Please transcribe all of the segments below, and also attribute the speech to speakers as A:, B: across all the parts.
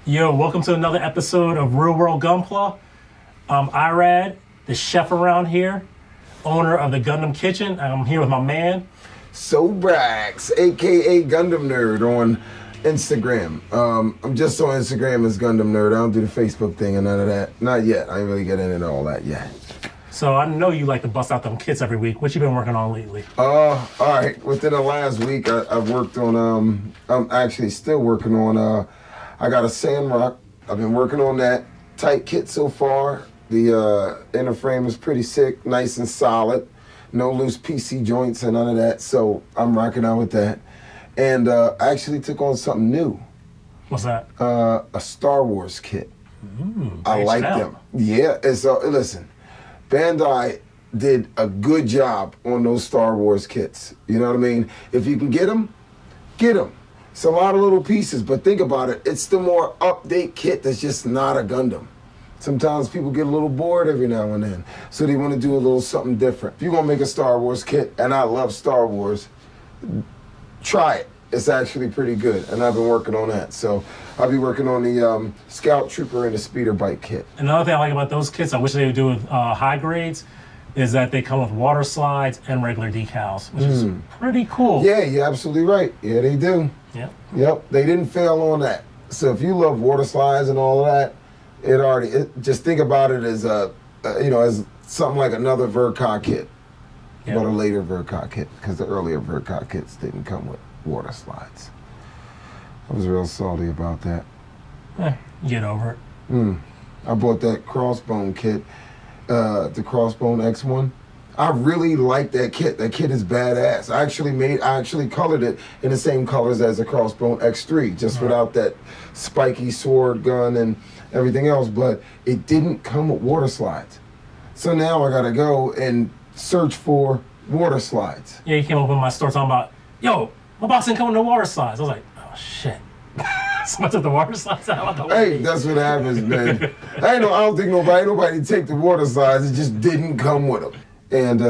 A: Yo, welcome to another episode of Real World Gunpla. I'm Irad, the chef around here, owner of the Gundam Kitchen. I'm here with my man,
B: Sobrax, aka Gundam Nerd on Instagram. I'm just on Instagram as Gundam Nerd. I don't do the Facebook thing and none of that. Not yet. I ain't really getting into all that yet.
A: So I know you like to bust out them kits every week. What you been working on lately?
B: All right. Within the last week, I've worked on, I'm actually still working on, I got a Sandrock. I've been working on that. Tight kit so far. The inner frame is pretty sick, nice and solid. No loose PC joints and none of that, so I'm rocking out with that. And I actually took on something new.
A: What's that?
B: A Star Wars kit. I like them. Yeah, it's, listen, Bandai did a good job on those Star Wars kits. You know what I mean? If you can get them, get them. It's a lot of little pieces, but think about it. It's the more update kit that's just not a Gundam. Sometimes people get a little bored every now and then, so they want to do a little something different. If you're going to make a Star Wars kit, and I love Star Wars, try it. It's actually pretty good, and I've been working on that. So I'll be working on the Scout Trooper and the Speeder Bike kit.
A: Another thing I like about those kits, I wish they would do with high grades, is that they come with water slides and regular decals, which is pretty cool.
B: Yeah, you're absolutely right. Yeah, they do.
A: Yep.
B: Yep, they didn't fail on that. So if you love water slides and all of that, just think about it as as something like another Verkog kit, but a later Verkog kit, because the earlier Verkog kits didn't come with water slides. I was real salty about that.
A: Get over it.
B: I bought that Crossbone kit, the Crossbone X1. I really like that kit. That kit is badass. I actually colored it in the same colors as the Crossbone X3, just without that spiky sword gun and everything else, but it didn't come with water slides. So now I gotta go and search for water slides.
A: Yeah, you came up in my store talking about, yo, my box didn't come with no water slides. I was like, oh shit. So much of the water slides out.
B: Hey, that's what happens, man. I don't think nobody take the water slides. It just didn't come with them. And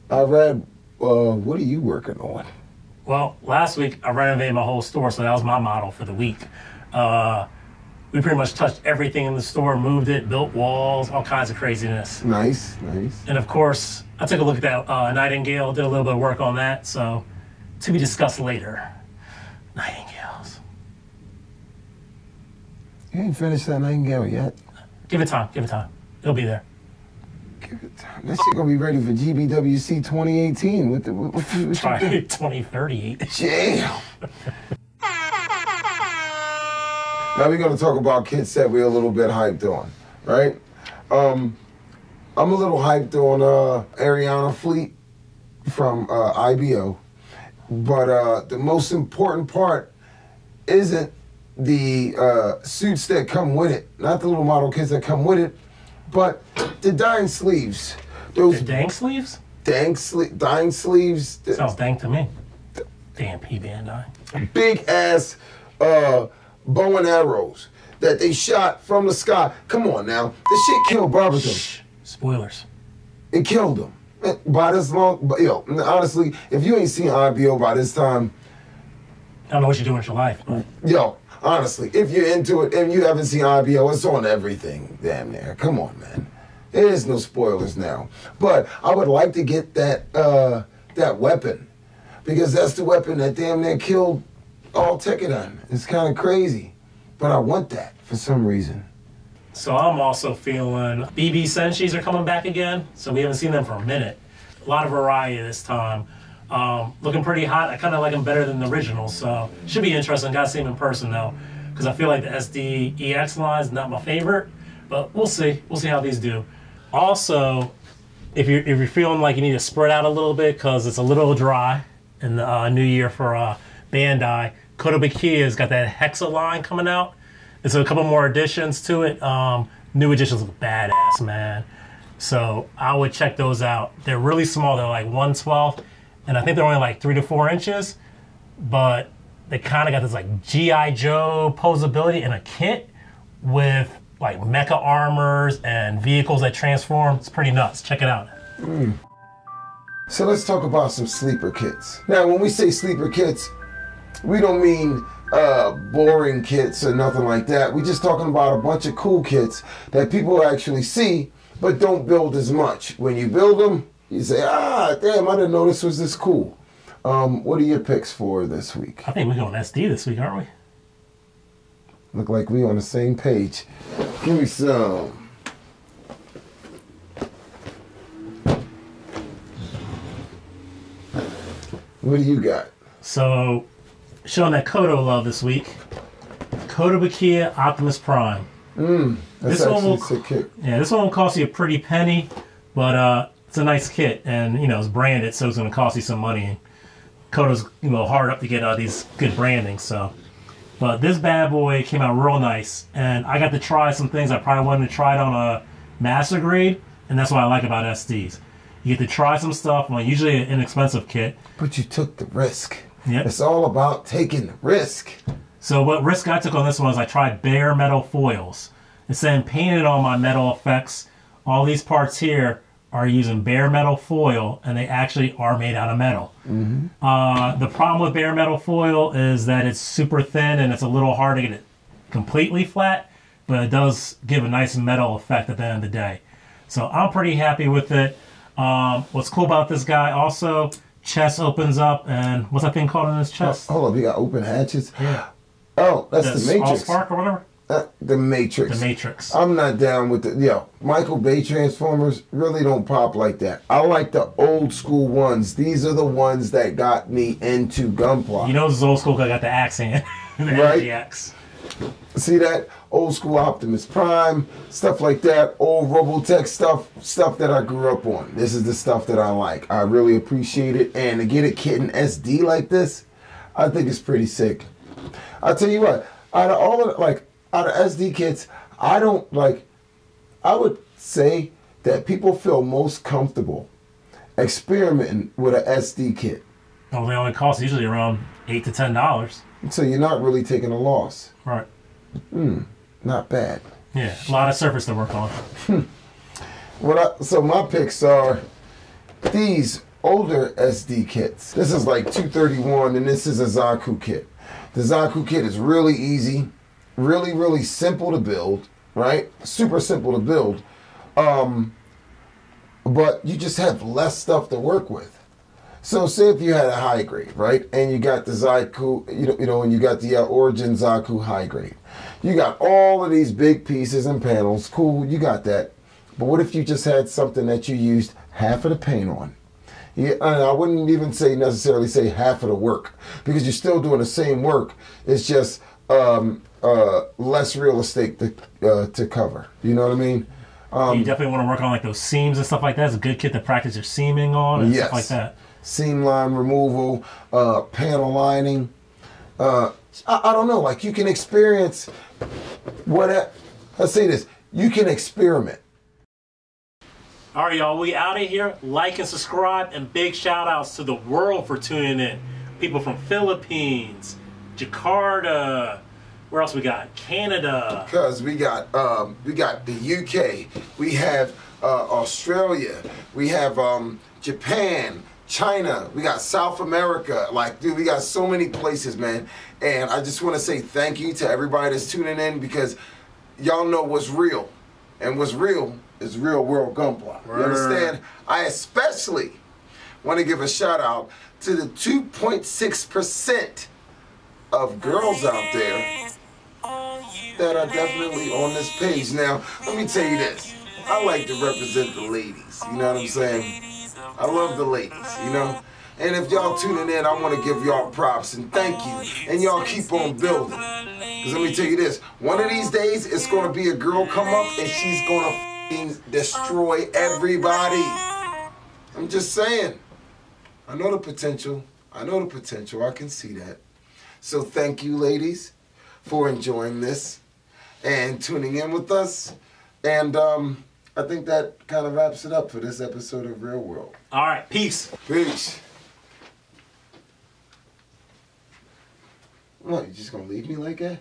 B: I read, what are you working on?
A: Well, last week I renovated my whole store, so that was my model for the week. We pretty much touched everything in the store, moved it, built walls, all kinds of craziness.
B: Nice, nice.
A: And of course, I took a look at that Nightingale, did a little bit of work on that, so to be discussed later. Nightingales.
B: You ain't finished that Nightingale yet.
A: Give it time, give it time. It'll be there.
B: Give it time. That shit gonna be ready for GBWC 2018. What
A: 2038.
B: Damn. Now we're gonna talk about kits that we're a little bit hyped on, right? I'm a little hyped on Ariana Fleet from IBO, but the most important part isn't the suits that come with it, not the little model kits that come with it, but the dying sleeves.
A: Those dang sleeves?
B: Dying sleeves.
A: Sounds dang to me. Damn Bandai.
B: Big ass bow and arrows that they shot from the sky. Come on now, this shit killed Barberton.
A: Shh. Spoilers.
B: It killed him. By this long, yo, honestly, if you ain't seen IBO by this time,
A: I don't know what you're doing with your life. But.
B: Yo, honestly, if you're into it and you haven't seen IBO, it's on everything, damn near. Come on, man. There is no spoilers now. But I would like to get that that weapon, because that's the weapon that damn near killed all Tekkadan. It's kind of crazy, but I want that for some reason.
A: So I'm also feeling BB Senshis are coming back again. So we haven't seen them for a minute. A lot of variety this time. Looking pretty hot. I kind of like them better than the originals, so should be interesting. Gotta see them in person though, because I feel like the SD EX line is not my favorite, but we'll see. We'll see how these do. Also, if you're feeling like you need to spread out a little bit because it's a little dry in the new year for Bandai, Kotobukiya's got that Hexa line coming out. There's a couple more additions to it. New additions look badass, man. So I would check those out. They're really small. They're like 1/12, and I think they're only like 3 to 4 inches. But they kind of got this like G.I. Joe posability in a kit with like mecha armors and vehicles that transform. It's pretty nuts. Check it out.
B: So let's talk about some sleeper kits. Now, when we say sleeper kits, we don't mean boring kits or nothing like that. We're just talking about a bunch of cool kits that people actually see but don't build as much. When you build them, you say, ah, damn, I didn't know this was this cool. What are your picks for this week?
A: I think we're going SD this week, aren't we?
B: Look like we on the same page. Give me some. What do you got?
A: So, showing that Kodo love this week. Kotobukiya Optimus Prime.
B: That's
A: this one will,
B: a sick kit.
A: Yeah, this one will cost you a pretty penny, but it's a nice kit, and you know it's branded, so it's going to cost you some money. Kodo's hard up to get these good branding, so. But this bad boy came out real nice, and I got to try some things I probably wanted to try it on a master grade, and that's what I like about SDs. You get to try some stuff on usually an inexpensive kit.
B: But you took the risk.
A: Yep.
B: It's all about taking the risk.
A: So what risk I took on this one is I tried bare metal foils. Instead of painting on my metal effects, all these parts here are using bare metal foil, and they actually are made out of metal. The problem with bare metal foil is that it's super thin and it's a little hard to get it completely flat, but it does give a nice metal effect at the end of the day. So I'm pretty happy with it. What's cool about this guy also, chest opens up, and what's that thing called in his chest?
B: Hold up, you got open hatches?
A: Yeah.
B: Oh, that's the Matrix.
A: Spark or whatever?
B: The Matrix.
A: The Matrix.
B: I'm not down with the, Michael Bay Transformers really don't pop like that. I like the old school ones. These are the ones that got me into Gunpla.
A: You know this is old school because I got the axe hand. The
B: right?
A: energy axe.
B: See that? Old school Optimus Prime, stuff like that. Old Robotech stuff that I grew up on. This is the stuff that I like. I really appreciate it. And to get a kit in SD like this, I think it's pretty sick. I'll tell you what, out of SD kits, I would say that people feel most comfortable experimenting with an SD kit.
A: Oh, they only cost usually around $8 to $10.
B: So you're not really taking a loss.
A: Right.
B: Not bad.
A: Yeah, a lot of surface to work on.
B: So my picks are these older SD kits. This is like 231, and this is a Zaku kit. The Zaku kit is really easy, really, really simple to build, right? Super simple to build. But you just have less stuff to work with. So say if you had a high grade, right? And you got the Zaku, and you got the Origin Zaku high grade. You got all of these big pieces and panels. Cool, you got that. But what if you just had something that you used half of the paint on? Yeah, and I wouldn't even necessarily say half of the work, because you're still doing the same work. It's just less real estate to cover. You know what I mean?
A: You definitely want to work on like those seams and stuff like that. It's a good kit to practice your seaming on and stuff like that.
B: Seam line removal, panel lining. I don't know. Like you can experience let's say this. You can experiment.
A: All right, y'all, we out of here. Like and subscribe, and big shout outs to the world for tuning in. People from Philippines, Jakarta, where else we got? Canada.
B: Because we got the UK, we have Australia, we have Japan, China, we got South America. Like, dude, we got so many places, man. And I just want to say thank you to everybody that's tuning in, because y'all know what's real. And what's real is Real World Gunpla. You understand? I especially want to give a shout out to the 2.6% of girls out there that are definitely on this page. Now, let me tell you this. I like to represent the ladies. You know what I'm saying? I love the ladies, you know? And if y'all tuning in, I want to give y'all props and thank you. And y'all keep on building. Because let me tell you this. One of these days, it's going to be a girl come up and she's going to destroy everybody. I'm just saying. I know the potential. I know the potential. I can see that. So thank you, ladies, for enjoying this and tuning in with us. And I think that kind of wraps it up for this episode of Real World.
A: All right, peace.
B: Peace. What, you just gonna leave me like that?